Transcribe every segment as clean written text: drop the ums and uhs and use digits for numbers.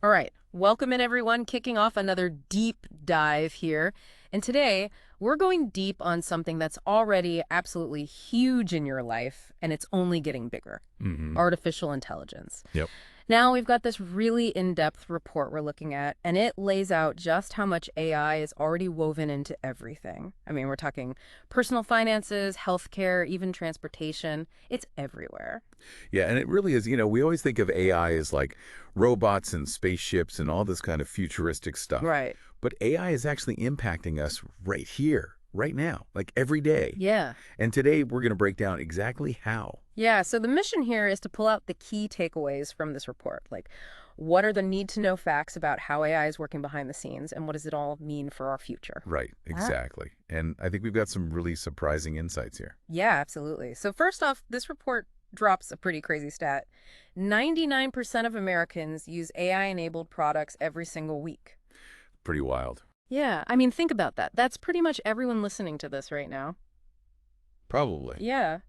All right, welcome in everyone, kicking off another deep dive here. And today, we're going deep on something that's already absolutely huge in your life, and it's only getting bigger. Hmm. Artificial intelligence. Yep. Now, we've got this really in-depth report we're looking at, and it lays out just how much AI is already woven into everything. I mean, we're talking personal finances, healthcare, even transportation. It's everywhere. Yeah, and it really is, we always think of AI as like robots and spaceships and all this kind of futuristic stuff. Right. But AI is actually impacting us right here, right now, like every day. Yeah. And today we're going to break down exactly how. Yeah, so the mission here is to pull out the key takeaways from this report. Like, what are the need-to-know facts about how AI is working behind the scenes, and what does it all mean for our future? Right, exactly. And I think we've got some really surprising insights here. Yeah, absolutely. So first off, this report drops a pretty crazy stat. 99% of Americans use AI-enabled products every single week. Pretty wild. Yeah, I mean, think about that. That's pretty much everyone listening to this right now. Probably. Yeah.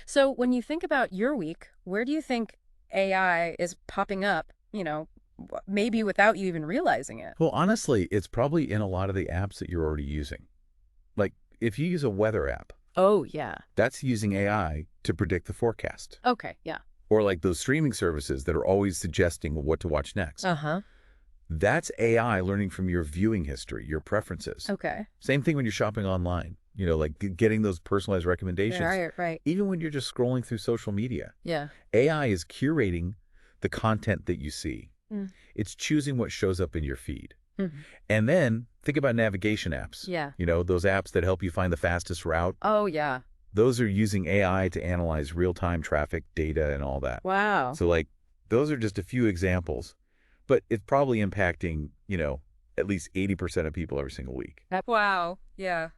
So when you think about your week, where do you think AI is popping up, maybe without you even realizing it? Well, honestly, it's probably in a lot of the apps that you're already using. Like, if you use a weather app, Oh, yeah. that's using AI to predict the forecast. Okay, yeah. Or like those streaming services that are always suggesting what to watch next. Uh-huh. That's AI learning from your viewing history, your preferences. Okay. Same thing when you're shopping online, like getting those personalized recommendations. Right, right. Even when you're just scrolling through social media, Yeah. AI is curating the content that you see. Mm. It's choosing what shows up in your feed. Mhm. And then think about navigation apps. Yeah. Those apps that help you find the fastest route. Oh, yeah. Those are using AI to analyze real-time traffic data and all that. Wow. So like, those are just a few examples, but it's probably impacting, at least 80% of people every single week. Wow. Yeah.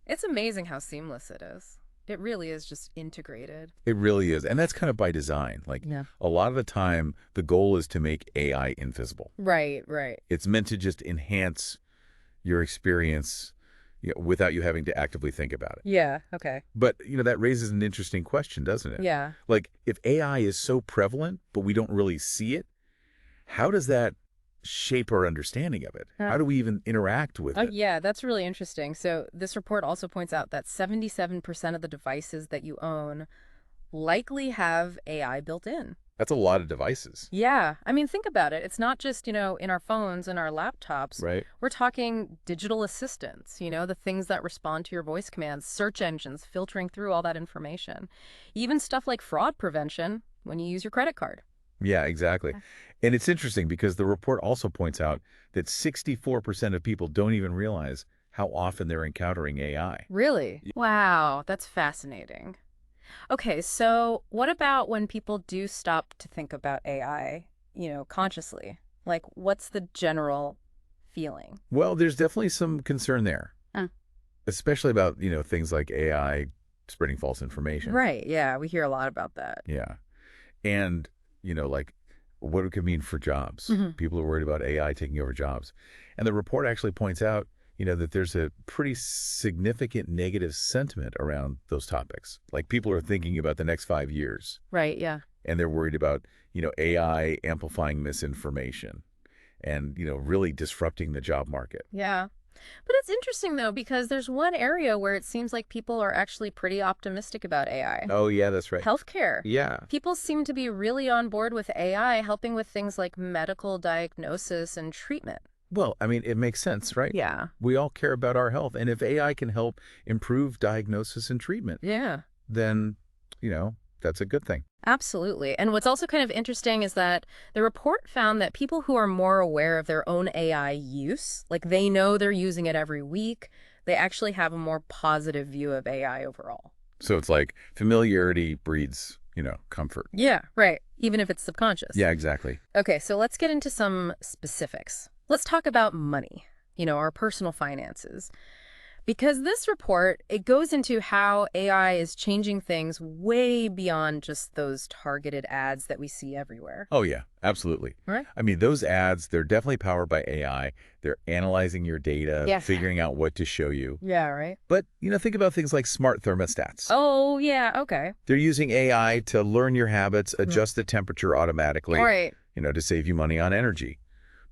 It's amazing how seamless it is. It really is just integrated. It really is. And that's kind of by design. Like Yeah. a lot of the time, the goal is to make AI invisible. Right, right. It's meant to just enhance your experience, without you having to actively think about it. Yeah, okay. But, that raises an interesting question, doesn't it? Yeah. Like if AI is so prevalent, but we don't really see it, how does that shape our understanding of it? How do we even interact with Oh, it? yeah, that's really interesting. So this report also points out that 77% of the devices that you own likely have AI built in. That's a lot of devices, Yeah. I mean, think about it. It's not just, in our phones and our laptops. right? We're talking digital assistants, the things that respond to your voice commands, search engines, filtering through all that information. Even stuff like fraud prevention when you use your credit card. Yeah, exactly. Yeah. And it's interesting because the report also points out that 64% of people don't even realize how often they're encountering AI. Really? Wow, that's fascinating. Okay, so what about when people do stop to think about AI, consciously? Like, what's the general feeling? Well, there's definitely some concern there, Uh, especially about, things like AI spreading false information. Right, yeah, we hear a lot about that. Yeah. And, like what it could mean for jobs. Mhm. People are worried about AI taking over jobs. And the report actually points out, that there's a pretty significant negative sentiment around those topics. Like people are thinking about the next 5 years Right, yeah. and they're worried about, AI amplifying misinformation and, really disrupting the job market. Yeah. But it's interesting, though, because there's one area where it seems like people are actually pretty optimistic about AI. Oh, yeah, that's right. Healthcare. Yeah. People seem to be really on board with AI helping with things like medical diagnosis and treatment. Well, I mean, it makes sense, right? Yeah. We all care about our health. And if AI can help improve diagnosis and treatment, Yeah. then, that's a good thing. Absolutely. And what's also kind of interesting is that the report found that people who are more aware of their own AI use, like they know they're using it every week, they actually have a more positive view of AI overall. So it's like familiarity breeds, comfort. Yeah, right. Even if it's subconscious. Yeah, exactly. Okay, so let's get into some specifics. Let's talk about money, our personal finances. Because this report, it goes into how AI is changing things way beyond just those targeted ads that we see everywhere. Oh, yeah, absolutely. Right? I mean, those ads, they're definitely powered by AI. They're analyzing your data, Yeah. figuring out what to show you. Yeah, right. But, think about things like smart thermostats. Oh, yeah, okay. They're using AI to learn your habits, adjust the temperature automatically, All right. to save you money on energy.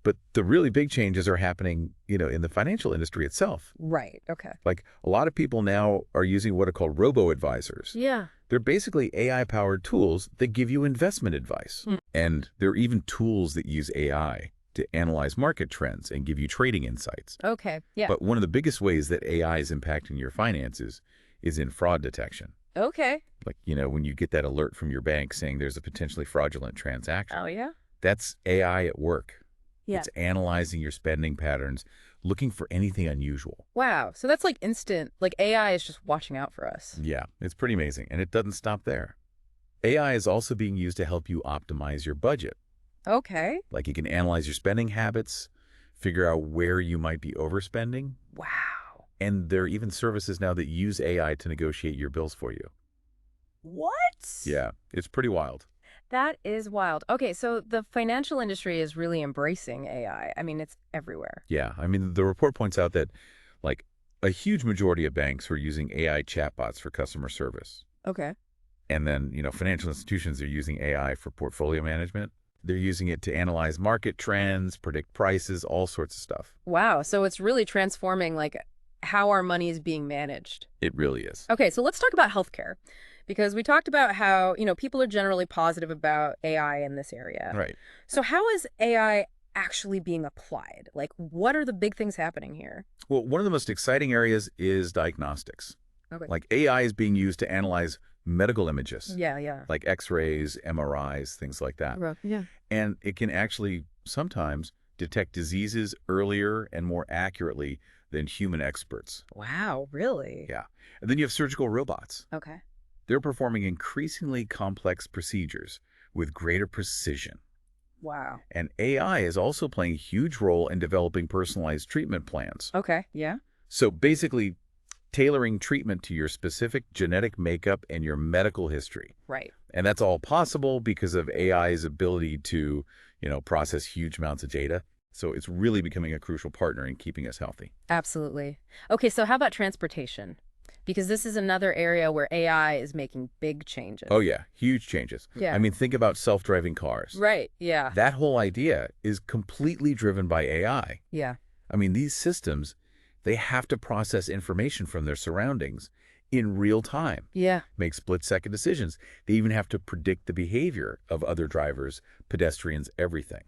But the really big changes are happening, in the financial industry itself. Right. Okay. Like a lot of people now are using what are called robo-advisors. Yeah. They're basically AI-powered tools that give you investment advice. And there are even tools that use AI to analyze market trends and give you trading insights. Okay. Yeah. But one of the biggest ways that AI is impacting your finances is in fraud detection. Okay. Like, when you get that alert from your bank saying there's a potentially fraudulent transaction. Oh, yeah? That's AI at work. Yeah. It's analyzing your spending patterns, looking for anything unusual. Wow. So that's like instant, like AI is just watching out for us. Yeah, it's pretty amazing. And it doesn't stop there. AI is also being used to help you optimize your budget. Okay. Like you can analyze your spending habits, figure out where you might be overspending. Wow. And there are even services now that use AI to negotiate your bills for you. What? Yeah, it's pretty wild. That is wild. Okay, so the financial industry is really embracing AI. I mean, it's everywhere. Yeah, I mean, the report points out that, like, a huge majority of banks are using AI chatbots for customer service. Okay. And then, financial institutions are using AI for portfolio management. They're using it to analyze market trends, predict prices, all sorts of stuff. Wow, so it's really transforming, like, how our money is being managed. It really is. Okay, so let's talk about healthcare. Because we talked about how, people are generally positive about AI in this area. Right. So how is AI actually being applied? Like, what are the big things happening here? Well, one of the most exciting areas is diagnostics. Okay. Like AI is being used to analyze medical images. Yeah. Like X-rays, MRIs, things like that. Yeah. And it can actually sometimes detect diseases earlier and more accurately than human experts. Wow, really? Yeah. And then you have surgical robots. Okay. They're performing increasingly complex procedures with greater precision. Wow. And AI is also playing a huge role in developing personalized treatment plans. Okay, yeah. So basically, tailoring treatment to your specific genetic makeup and your medical history. Right. And that's all possible because of AI's ability to, process huge amounts of data. So it's really becoming a crucial partner in keeping us healthy. Absolutely. Okay, so how about transportation? Because this is another area where AI is making big changes. Oh, yeah. Huge changes. Yeah. I mean, think about self-driving cars. Right, yeah. That whole idea is completely driven by AI. Yeah. I mean, these systems, they have to process information from their surroundings in real time. Yeah. Make split-second decisions. They even have to predict the behavior of other drivers, pedestrians, everything.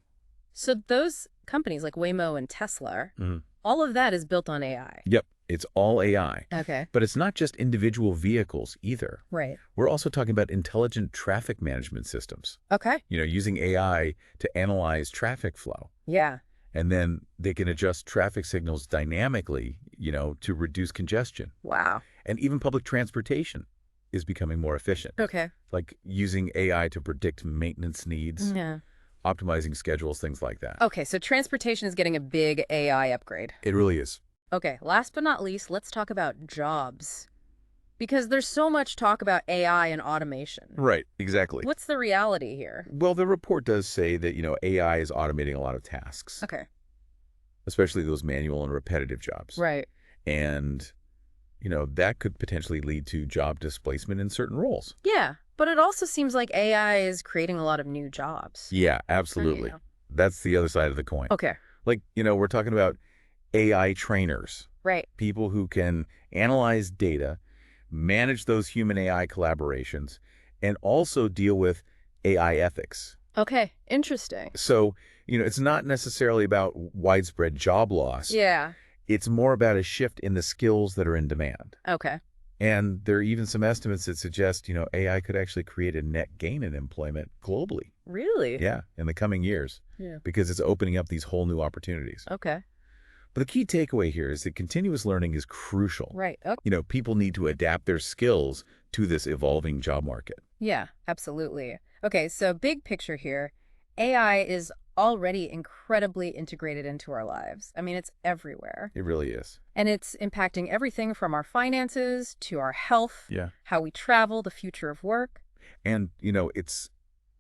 So those companies like Waymo and Tesla, all of that is built on AI. Yep. It's all AI. Okay. But it's not just individual vehicles either. Right. We're also talking about intelligent traffic management systems. Okay. Using AI to analyze traffic flow. Yeah. And then they can adjust traffic signals dynamically, to reduce congestion. Wow. And even public transportation is becoming more efficient. Okay. Like using AI to predict maintenance needs, Yeah. optimizing schedules, things like that. Okay, so transportation is getting a big AI upgrade. It really is. Okay, last but not least, let's talk about jobs. Because there's so much talk about AI and automation. Right, exactly. What's the reality here? Well, the report does say that, AI is automating a lot of tasks, Okay. especially those manual and repetitive jobs. Right. And, that could potentially lead to job displacement in certain roles. Yeah, but it also seems like AI is creating a lot of new jobs. Yeah, absolutely. That's the other side of the coin. Okay. Like, we're talking about AI trainers, Right. people who can analyze data, manage those human AI collaborations, and also deal with AI ethics. Okay, interesting. So, it's not necessarily about widespread job loss. Yeah. It's more about a shift in the skills that are in demand. Okay. And there are even some estimates that suggest, AI could actually create a net gain in employment globally. Really? Yeah, in the coming years. Yeah. Because it's opening up these whole new opportunities. Okay. But the key takeaway here is that continuous learning is crucial. Right. Okay. People need to adapt their skills to this evolving job market. Yeah, absolutely. Okay, so big picture here. AI is already incredibly integrated into our lives. I mean, it's everywhere. It really is. And it's impacting everything from our finances to our health, Yeah. how we travel, the future of work. And, it's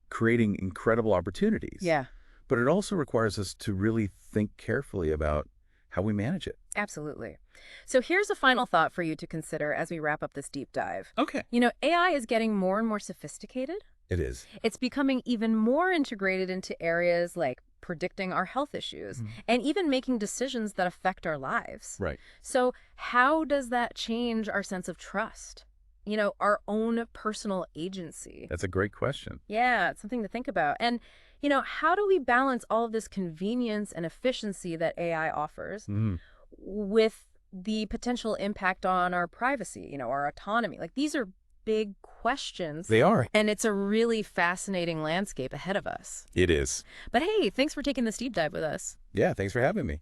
creating incredible opportunities. Yeah, But it also requires us to really think carefully about how we manage it. absolutely. So here's a final thought for you to consider as we wrap up this deep dive. Okay. AI is getting more and more sophisticated. It is. It's becoming even more integrated into areas like predicting our health issues, Mhm. and even making decisions that affect our lives. Right. So how does that change our sense of trust? Our own personal agency. That's a great question. Yeah, it's something to think about. And, how do we balance all of this convenience and efficiency that AI offers Mhm. with the potential impact on our privacy, our autonomy? Like, these are big questions, They are. and it's a really fascinating landscape ahead of us. It is. But hey, thanks for taking this deep dive with us. Yeah, thanks for having me.